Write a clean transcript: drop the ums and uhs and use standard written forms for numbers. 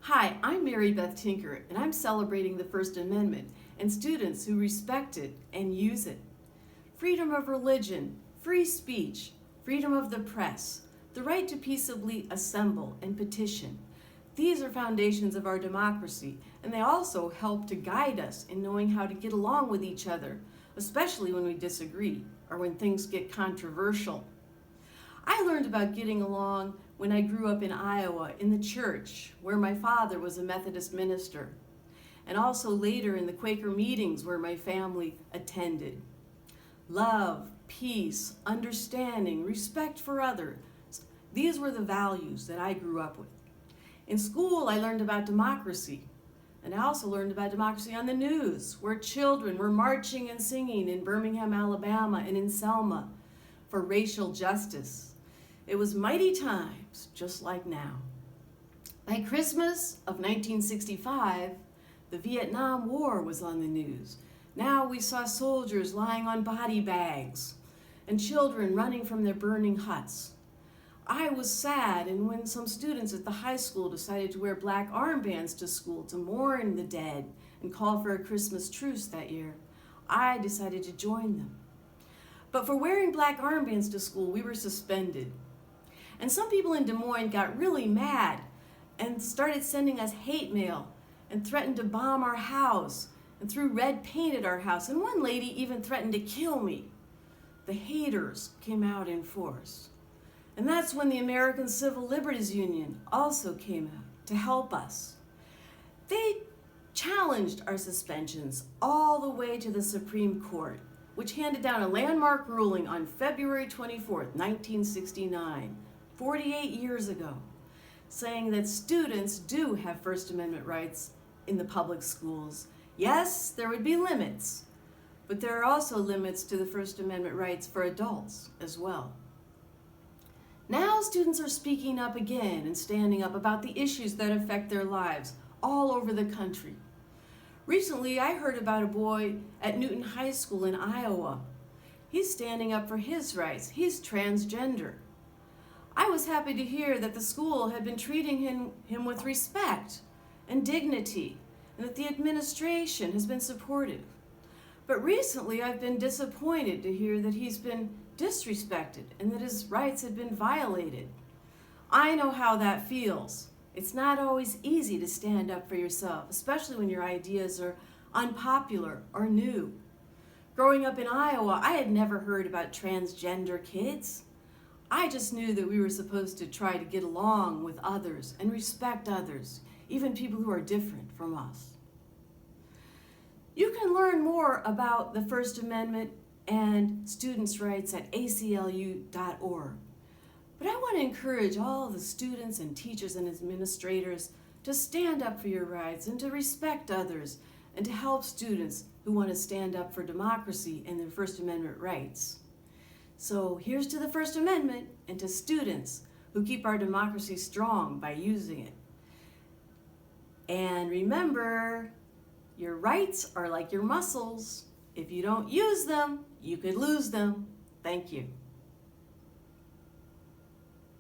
Hi, I'm Mary Beth Tinker, and I'm celebrating the First Amendment and students who respect it and use it. Freedom of religion, free speech, freedom of the press, the right to peaceably assemble and petition. These are foundations of our democracy, and they also help to guide us in knowing how to get along with each other, especially when we disagree or when things get controversial. I learned about getting along when I grew up in Iowa in the church, where my father was a Methodist minister, and also later in the Quaker meetings where my family attended. Love, peace, understanding, respect for others, these were the values that I grew up with. In school, I learned about democracy, and I also learned about democracy on the news, where children were marching and singing in Birmingham, Alabama, and in Selma for racial justice. It was mighty times, just like now. By Christmas of 1965, the Vietnam War was on the news. Now we saw soldiers lying on body bags and children running from their burning huts. I was sad, and when some students at the high school decided to wear black armbands to school to mourn the dead and call for a Christmas truce that year, I decided to join them. But for wearing black armbands to school, we were suspended. And some people in Des Moines got really mad and started sending us hate mail and threatened to bomb our house and threw red paint at our house. And one lady even threatened to kill me. The haters came out in force. And that's when the American Civil Liberties Union also came out to help us. They challenged our suspensions all the way to the Supreme Court, which handed down a landmark ruling on February 24th, 1969, 48 years ago, saying that students do have First Amendment rights in the public schools. Yes, there would be limits, but there are also limits to the First Amendment rights for adults as well. Now students are speaking up again and standing up about the issues that affect their lives all over the country. Recently, I heard about a boy at Newton High School in Iowa. He's standing up for his rights. He's transgender. I was happy to hear that the school had been treating him with respect and dignity, and that the administration has been supportive. But recently, I've been disappointed to hear that he's been disrespected and that his rights have been violated. I know how that feels. It's not always easy to stand up for yourself, especially when your ideas are unpopular or new. Growing up in Iowa, I had never heard about transgender kids. I just knew that we were supposed to try to get along with others and respect others, even people who are different from us. You can learn more about the First Amendment and students' rights at aclu.org. But I want to encourage all the students and teachers and administrators to stand up for your rights and to respect others and to help students who want to stand up for democracy and their First Amendment rights. So here's to the First Amendment and to students who keep our democracy strong by using it. And remember, your rights are like your muscles. If you don't use them, you could lose them. Thank you.